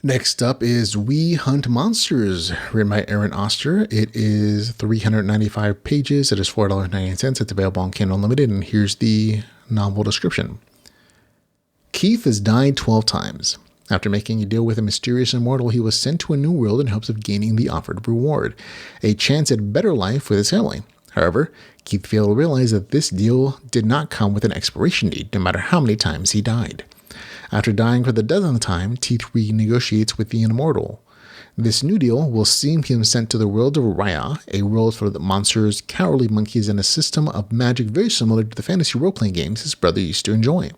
Next up is We Hunt Monsters, written by Aaron Oster. It is 395 pages. It is $4.98. It's available on Kindle Unlimited, and here's the novel description. Keith has died 12 times. After making a deal with a mysterious immortal, he was sent to a new world in hopes of gaining the offered reward, a chance at better life with his family. However, Keith failed to realize that this deal did not come with an expiration date, no matter how many times he died. After dying for the dozenth time, Keith renegotiates with the immortal. This new deal will see him sent to the world of Raiah, a world full of monsters, cowardly monkeys, and a system of magic very similar to the fantasy role-playing games his brother used to enjoy.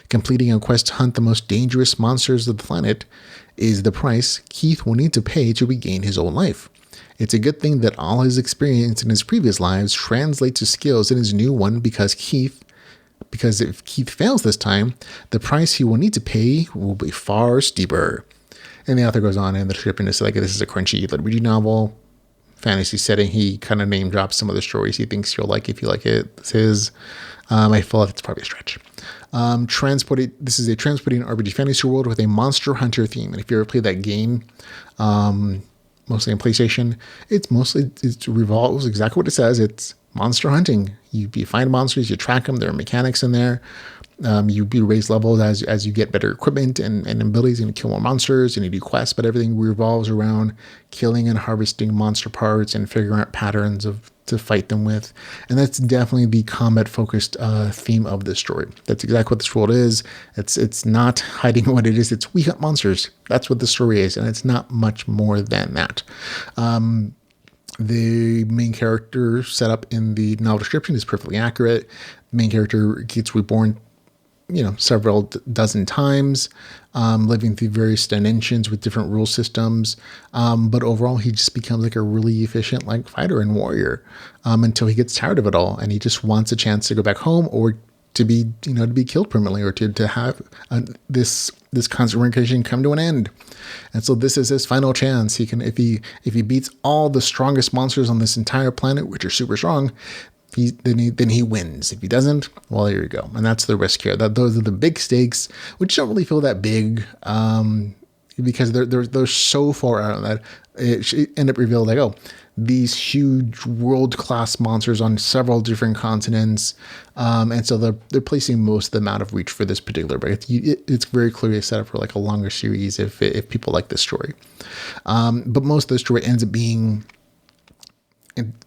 Completing a quest to hunt the most dangerous monsters of the planet is the price Keith will need to pay to regain his old life. It's a good thing that all his experience in his previous lives translate to skills in his new one because if Keith fails this time, the price he will need to pay will be far steeper. And the author goes on in the description to say, like, this is a crunchy liturgy novel, fantasy setting. He kind of name drops some of the stories he thinks you'll like if you like it. This is, I feel like it's probably a stretch. This is a transporting RPG fantasy world with a monster hunter theme. And if you ever played that game, mostly on PlayStation, it revolves exactly what it says. It's monster hunting. You find monsters, you track them. There are mechanics in there. You raise levels as you get better equipment and abilities, and kill more monsters, and you do quests, but everything revolves around killing and harvesting monster parts and figuring out patterns to fight them with. And that's definitely the combat focused theme of this story. That's exactly what this world is. It's not hiding what it is. It's we hunt monsters. That's what the story is, and it's not much more than that. The main character set up in the novel description is perfectly accurate. The main character gets reborn, several dozen times, living through various dimensions with different rule systems. But overall, he just becomes like a really efficient fighter and warrior until he gets tired of it all, and he just wants a chance to go back home or to be killed permanently, or to have this constant reincarnation come to an end. And so this is his final chance. He can, if he beats all the strongest monsters on this entire planet, which are super strong, then he wins. If he doesn't, well, there you go. And that's the risk here. Those are the big stakes, which don't really feel that big, because they're so far out that it should end up revealed these huge world-class monsters on several different continents, and so they're placing most of them out of reach for this particular break. It's very clearly set up for a longer series if people like this story. But most of the story ends up being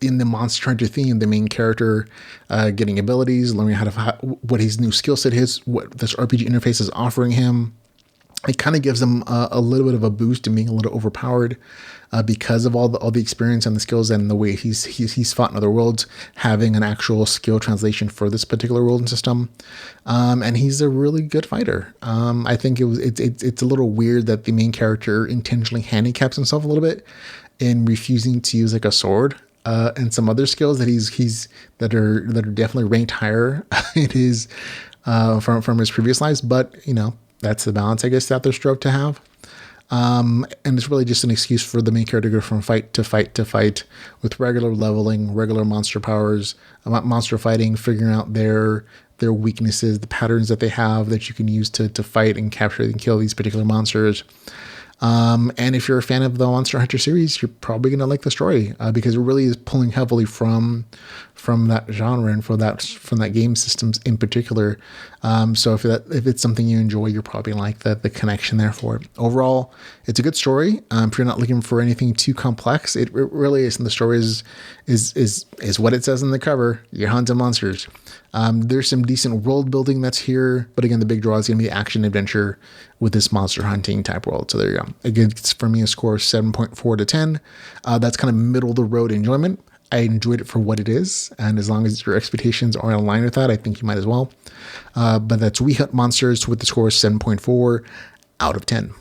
in the monster hunter theme. The main character getting abilities, learning what his new skill set is, what this RPG interface is offering him. It kind of gives him a little bit of a boost and being a little overpowered because of all the experience and the skills and the way he's fought in other worlds, having an actual skill translation for this particular world and system. And he's a really good fighter. I think it's a little weird that the main character intentionally handicaps himself a little bit in refusing to use a sword and some other skills that are definitely ranked higher in his from his previous lives, but that's the balance, I guess, that they're strove to have. And it's really just an excuse for the main character to go from fight to fight to fight with regular leveling, regular monster powers, monster fighting, figuring out their weaknesses, the patterns that they have that you can use to fight and capture and kill these particular monsters. And if you're a fan of the Monster Hunter series, you're probably going to like the story because it really is pulling heavily from that genre and from that game systems in particular. So if it's something you enjoy, you're probably going to like the connection there for it. Overall, it's a good story. If you're not looking for anything too complex, it really is. And the story is what it says in the cover. You're hunting monsters. There's some decent world building that's here, but again, the big draw is going to be action adventure with this monster hunting type world. So there you go. Again, it's for me a score of 7.4 to 10. That's kind of middle of the road enjoyment. I enjoyed it for what it is, and as long as your expectations are in line with that, I think you might as well. But that's We Hunt Monsters with the score of 7.4 out of 10.